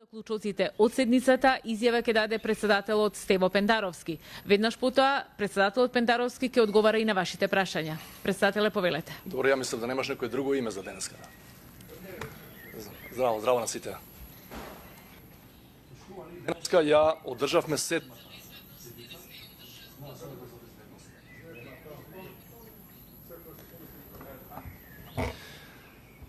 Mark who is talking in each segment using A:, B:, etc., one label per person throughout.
A: Заклучоците од седницата изјава ќе даде претседателот Стево Пендаровски. Веднаш потоа претседателот Пендаровски ќе одговара и на вашите прашања. Претседателе, повелете.
B: Добро, ја мислам да немаш некој друго име за денеска. Здраво, здраво на сите. Денеска ја одржавме сет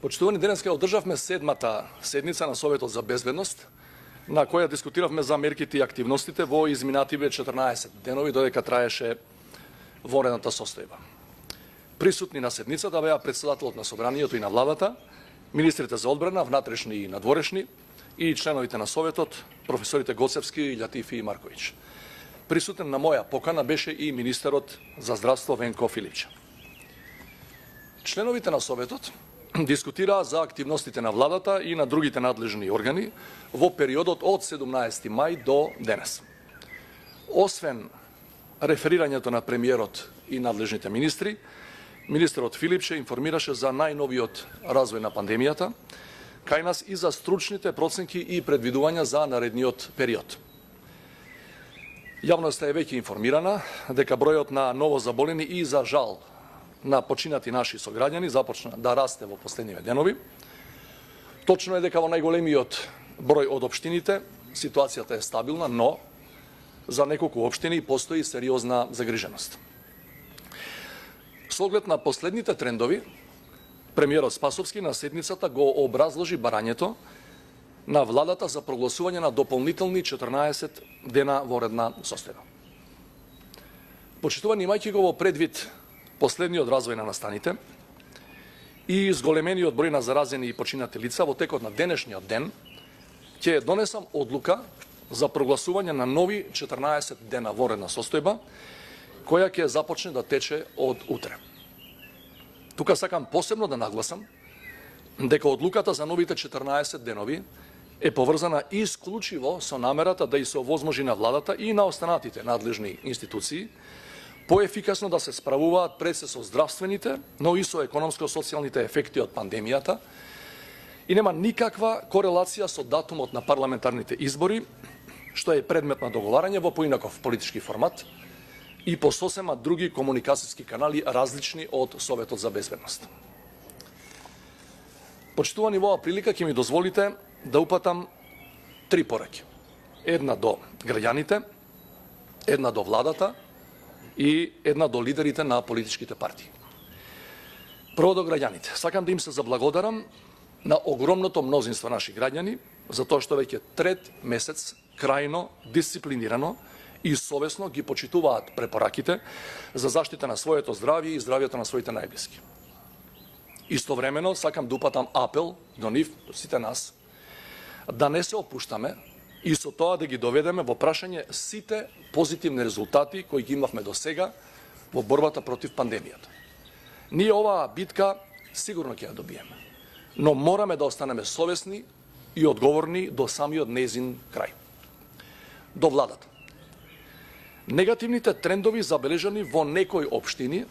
B: Почитувани, денеска одржавме седмата седница на Советот за безбедност, на која дискутиравме за мерките и активностите во изминативе 14 денови додека траеше вонредната состојба. Присутни на седницата беа претседателот на Собранието и на владата, министрите за одбрана, внатрешни и надворешни и членовите на Советот, професорите Гоцевски, Љатифи и Марковиќ. Присутен на моја покана беше и министерот за здравство Венко Филипче. Членовите на Советот дискутираа за активностите на владата и на другите надлежни органи во периодот од 17 мај до денес. Освен реферирањето на премиерот и надлежните министри, министерот Филипче информираше за најновиот развој на пандемијата, кај нас и за стручните проценки и предвидувања за наредниот период. Јавноста е веќе информирана дека бројот на новозаболени и за жал на починати наши сограѓани започна да расте во последниве денови. Точно е дека во најголемиот број од општините ситуацијата е стабилна, но за неколку општини постои сериозна загриженост. Со оглед на последните трендови, премиерот Спасовски на седницата го образложи барањето на владата за прогласување на дополнителни 14 дена воредна состојба. Почитувани, имајќи го во предвид последниот развој на настаните и зголемениот број на заразени и починати лица, во текот на денешниот ден ќе донесам одлука за прогласување на нови 14 дена воредна состојба, која ќе започне да тече од утре. Тука сакам посебно да нагласам дека одлуката за новите 14 денови е поврзана исклучиво со намерата да и се овозможи на владата и на останатите надлежни институции поефикасно да се справуваат пред се со здравствените, но и со економско-социјалните ефекти од пандемијата и нема никаква корелација со датумот на парламентарните избори, што е предмет на договарање во поинаков политички формат и по сосема други комуникацијски канали различни од Советот за безбедност. Почитувани, во оваа прилика ќе ми дозволите да упатам три пораки. Една до граѓаните, една до владата и една до лидерите на политичките партии. Прво до граѓаните. Сакам да им се заблагодарам на огромното мнозинство наши граѓани за тоа што веќе трет месец крајно, дисциплинирано и совесно ги почитуваат препораките за заштита на своето здравје и здравјето на своите најблиски. Истовремено сакам да упатам апел до нив, до сите нас, да не се опуштаме и со тоа да ги доведеме во прашање сите позитивни резултати кои ги имавме до сега во борбата против пандемијата. Ние оваа битка сигурно ќе ја добиеме, но мораме да останеме совесни и одговорни до самиот нејзин крај. До владата. Негативните трендови забележани во некои општини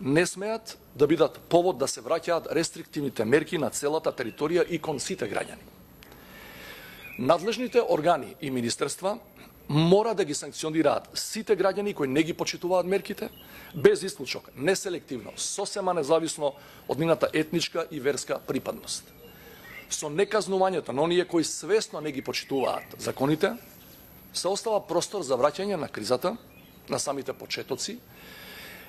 B: не смеат да бидат повод да се враќаат рестриктивните мерки на целата територија и кон сите граѓани. Надлежните органи и министерства мора да ги санкционираат сите граѓани кои не ги почитуваат мерките, без исклучок, неселективно, сосема независно од нивната етничка и верска припадност. Со неказнувањето на оние кои свесно не ги почитуваат законите, се остава простор за враќање на кризата, на самите почетоци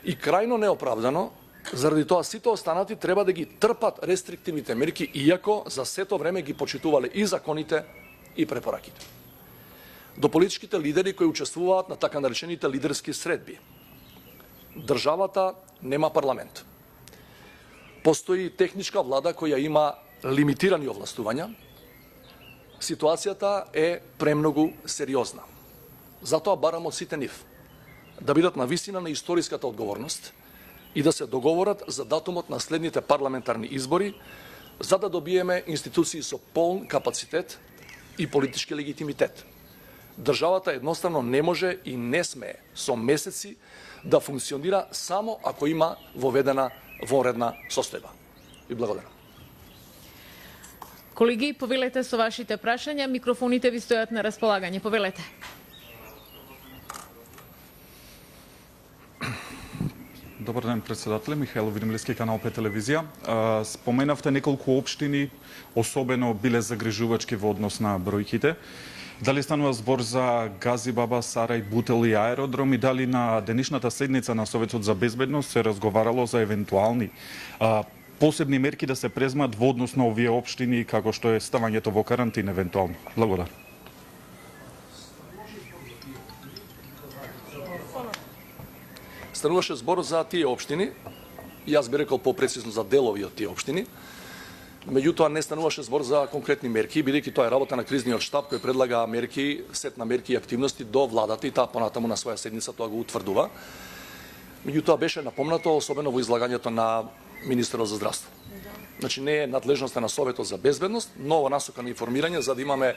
B: и крајно неоправдано, заради тоа сите останати треба да ги трпат рестриктивните мерки, иако за сето време ги почитувале и законите и препораките. До политичките лидери кои учествуваат на така наречените лидерски средби. Државата нема парламент. Постои техничка влада која има лимитирани овластувања. Ситуацијата е премногу сериозна. Затоа барам од сите нив да бидат на висина на историската одговорност и да се договорат за датумот на следните парламентарни избори, за да добиеме институции со полн капацитет и политички легитимитет. Државата едноставно не може и не смее со месеци да функционира само ако има воведена вонредна состојба. И благодарам.
A: Колеги, повелете со вашите прашања, микрофоните ви стојат на располагање. Повелете.
C: Добар ден, председателе. Михаил Видимлиски, канал 5 телевизија. Споменавте неколку општини, особено биле загрижувачки во однос на бројките. Дали станува збор за Газибаба, Сарај, Бутел и Аеродром и дали на денешната седница на Советот за безбедност се разговарало за евентуални посебни мерки да се презмат во однос на овие општини како што е ставањето во карантин евентуално? Благодарам.
B: Стануваше збор за тие општини, јас би рекол попрецизно за делови од тие општини. Меѓутоа не стануваше збор за конкретни мерки, бидејќи тоа е работа на кризниот штаб кој предлага мерки, сет на мерки и активности до владата и таа понатаму на своја седница тоа го утврдува. Меѓутоа беше напомнато особено во излагањето на министерот за здравство. Значи не е надлежноста на Советот за безбедност, но во насока на информирање за да имаме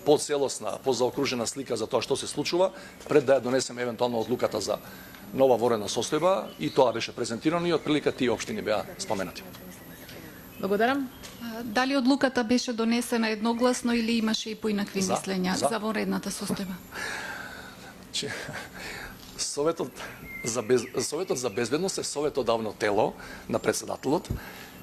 B: поцелосна, позаокружена слика за тоа што се случува пред да ја донесеме евентуално одлуката за нова военна состојба и тоа беше презентирано и отприлика тие општини беа споменати.
A: Благодарам.
D: Дали одлуката беше донесена едногласно или имаше и поинакви мислења за воредната состојба?
B: Советот за безбедност е советодавно тело на председателот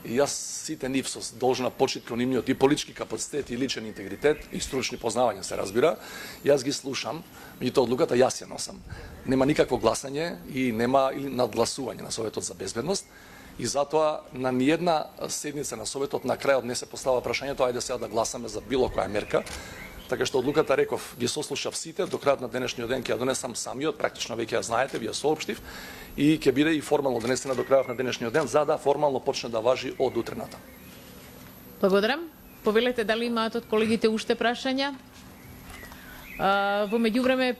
B: и јас сите нив со должна почит кон нивниот и политички капацитет и личен интегритет и стручни познавања се разбира, јас ги слушам, меѓутоа одлуката јас ја носам. Нема никакво гласање и нема или надгласување на Советот за безбедност и затоа на ниедна седница на Советот на крајот не се постава прашањето ајде сега да гласаме за било која мерка. Така што одлуката реков, ги сослушав сите, до крајот на денешниот ден ќе ја донесам самиот, практично веќе ја знаете, ви ја соопштив и ќе биде и формално донесена до крајот на денешниот ден за да формално почне да важи од утрената.
A: Благодарам. Повелете дали имаат од колегите уште прашања? Во меѓувреме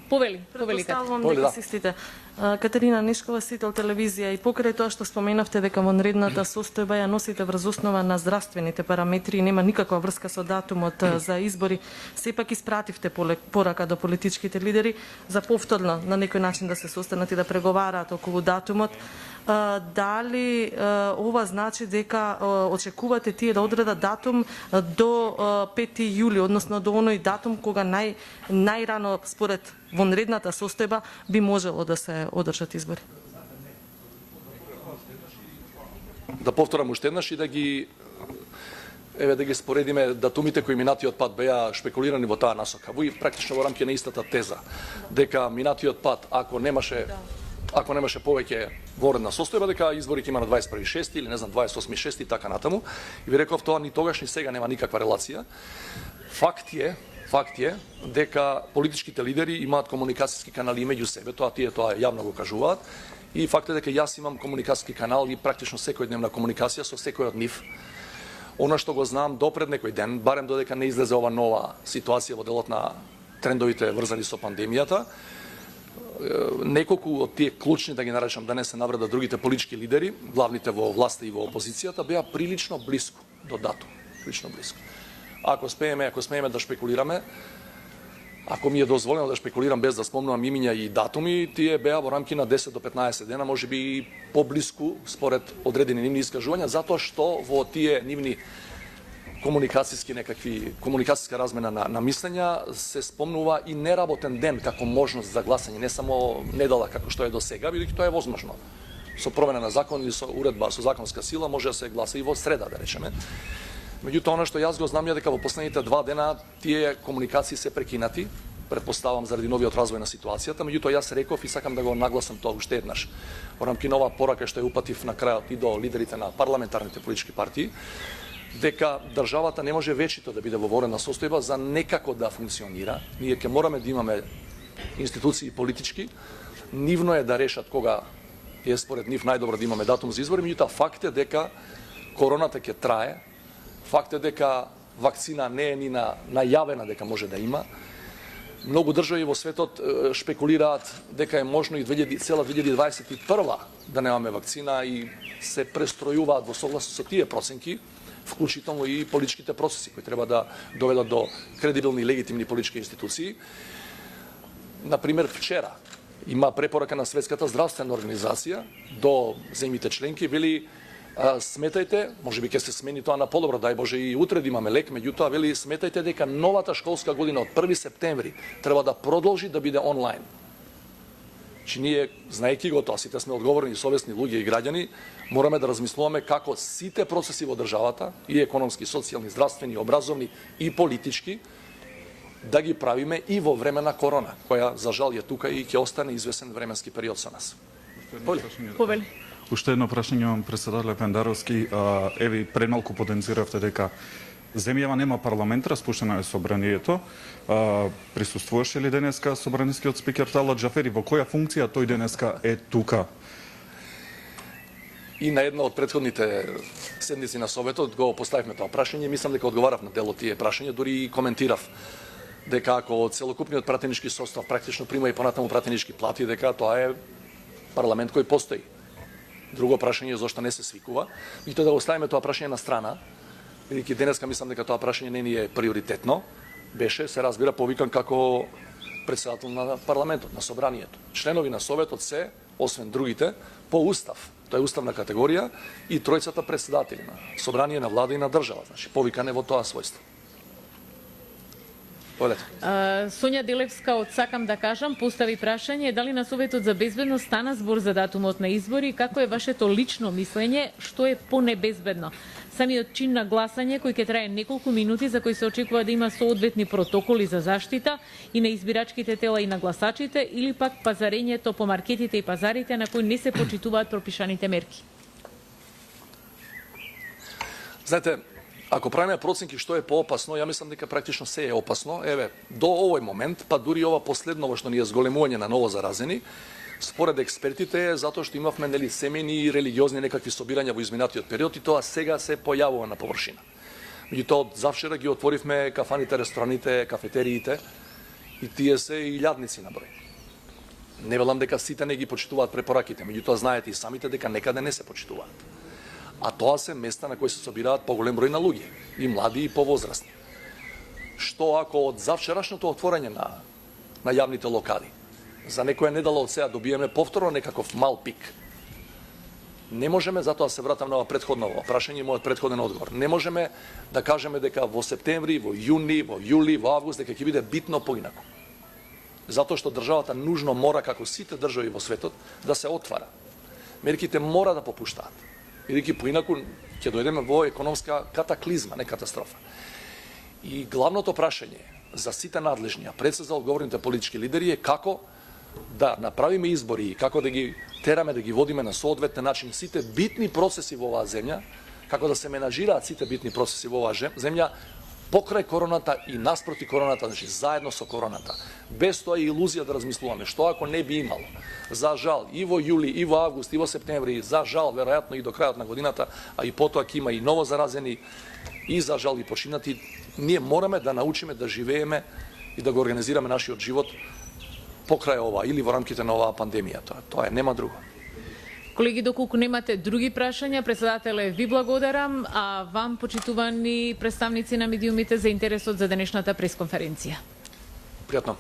A: повели
E: Предпоставувам дека се истите. Катерина Нишкова, Сител телевизија, и покрај тоа што споменавте дека вонредната состојба ја носите врз основа на здравствените параметри и нема никаква врска со датумот за избори, сепак испративте порака до политичките лидери за повторно на некој начин да се состанат и да преговараат околу датумот. Дали ова значи дека очекувате тие да одредат датум до 5 јули, односно до оној датум кога најрано според вонредната состојба би можело да се одржат избори?
B: Да повторам уште еднаш и да ги споредиме датумите кои минатиот пат беа шпекулирани во таа насока. Во практично во рамки на истата теза дека минатиот пат ако немаше повеќе воредна состојба, дека избори ќе има на 21.6 или не знам 28.6 и така натаму. И ви реков тоа ни тогаш ни сега нема никаква релација. Факт е дека политичките лидери имаат комуникацијски канали меѓу себе, тоа јавно го кажуваат. И факт е дека јас имам комуникацијски канал и практично секојдневна комуникација со секој од нив. Она што го знам допред некој ден, барем додека не излезе ова нова ситуација во делот на трендовите врзани со пандемијата, неколку од тие клучни, да ги наречам, да не се навредат другите политички лидери, главните во власта и во опозицијата, беа прилично блиску до датум, прилично блиску. Ако смееме да шпекулираме, ако ми е дозволено да шпекулирам без да спомнувам имиња и датуми, тие беа во рамки на 10 до 15 дена, можеби и поблиску според одредени нивни искажувања, затоа што во тие нивни комуникацијска размена на мислења се спомнува и неработен ден како можност за гласање, не само недела како што е до сега, бидејќи тоа е возможно. Со промена на закон или со уредба со законска сила може да се гласа и во среда, да речеме. Меѓутоа, она што јас го знам е дека во последните 2 дена тие комуникации се прекинати, претпоставам заради новиот развој на ситуацијата, меѓутоа јас реков и сакам да го нагласам тоа уште еднаш. Во рамки на оваа порака што ја упатив на крајот и до лидерите на парламентарните политички партии, дека државата не може вечито да биде во военна состојба за некако да функционира. Ние ќе мораме да имаме институции политички, нивно е да решат кога е според нив најдобро да имаме датум за избори, меѓутоа факт е дека короната ќе трае, факт е дека вакцина не е ни најавена дека може да има. Многу држави во светот шпекулираат дека е можно и цела 2021 да немаме вакцина и се престројуваат во согласност со тие проценки, вклучително и политичките процеси кои треба да доведат до кредибилни и легитимни политички институции. Например, вчера има препорака на Светската здравствена организација до земјите членки, вели Сметајте, можеби ќе се смени тоа на подобро, дај Боже и утре да имаме лек, меѓутоа вели сметајте дека новата школска година од 1 септември треба да продолжи да биде онлайн. Че ние, знаејќи го тоа, сите сме одговорни и совесни луѓе и граѓани, мораме да размислуваме како сите процеси во државата, и економски, социјални, здравствени, образовни и политички, да ги правиме и во време на корона, која за жал е тука и ќе остане извесен временски период со нас.
A: Повели.
C: Уште едно прашање вам, председателе Пендаровски. Еви, предмалку потенциравте дека земјава нема парламент, распуштено е собранието. Присуствуваше ли денеска собранискиот спикер Талат Џафери? Во која функција тој денеска е тука?
B: И на една од претходните седници на Советот го поставивме тоа прашање. Мислам дека одговарав на дел од тие прашања, дури и коментирав дека ако целокупниот пратенички состав практично прима и понатаму пратенички плати, дека тоа е парламент кој постои. Друго прашање е зошто не се свикува. И тоа да оставиме тоа прашање на страна, бидејќи денеска мислам дека тоа прашање не ни е приоритетно, беше, се разбира, повикан како председател на парламентот, на собранието. Членови на Советот се, освен другите, по устав. Тоа е уставна категорија и тројцата председатели на собрание, на влада и на држава. Значи, повикан е во тоа својство.
A: Сонја Делевска од Сакам да кажам постави прашање дали на Советот за безбедност стана збор за датумот на избори и како е вашето лично мислење што е понебезбедно. Самиот чин на гласање кој ќе трае неколку минути за кој се очекува да има соодветни протоколи за заштита и на избирачките тела и на гласачите или пак пазарењето по маркетите и пазарите на кои не се почитуваат пропишаните мерки.
B: Знаете, ако правиме проценки што е поопасно, ја мислам дека практично се е опасно. Еве, до овој момент, па дури ова последново што ни е зголемување на ново заразени, според експертите е затоа што имавме нели семејни и религиозни некакви собирања во изминатиот период и тоа сега се појавува на површина. Меѓутоа од завчера ги отворивме кафаните, рестораните, кафетериите и тие се илјадници на број. Не велам дека сите не ги почитуваат препораките, меѓутоа знаете и самите дека некаде не се почитуваат. А тоа се места на кои се собираат поголем број на луѓе, и млади и повозрастни. Што ако од завчерашното отворање на јавните локали за некоја недела од сега добиеме повторно некаков мал пик? Не можеме, затоа се вратам на претходно прашање и мојот претходен одговор. Не можеме да кажеме дека во септември, во јуни, во јули, во август дека ќе биде битно поинаку. Затоа што државата нужно мора, како сите држави во светот, да се отвара. Мерките мора да попуштаат. Бидејќи поинаку ќе дојдеме во економска катаклизма, не катастрофа. И главното прашање за сите надлежни, а пред се за одговорните политички лидери е како да направиме избори и како да ги тераме да ги водиме на соодветен начин сите битни процеси во оваа земја, како да се менажираат сите битни процеси во оваа земја покрај короната и наспроти короната, значи заедно со короната. Без тоа и илузија да размислуваме што ако не би имало. За жал и во јули, и во август, и во септември, за жал веројатно и до крајот на годината, а и потоа ќе има и ново заразени и за жал и починати. Ние мораме да научиме да живееме и да го организираме нашиот живот покрај ова или во рамките на оваа пандемија. Тоа е, нема друго.
A: Колеги, доколку немате други прашања, председателе, ви благодарам, а вам, почитувани представници на медиумите, за интересот за денешната пресконференција.
B: Пријатно.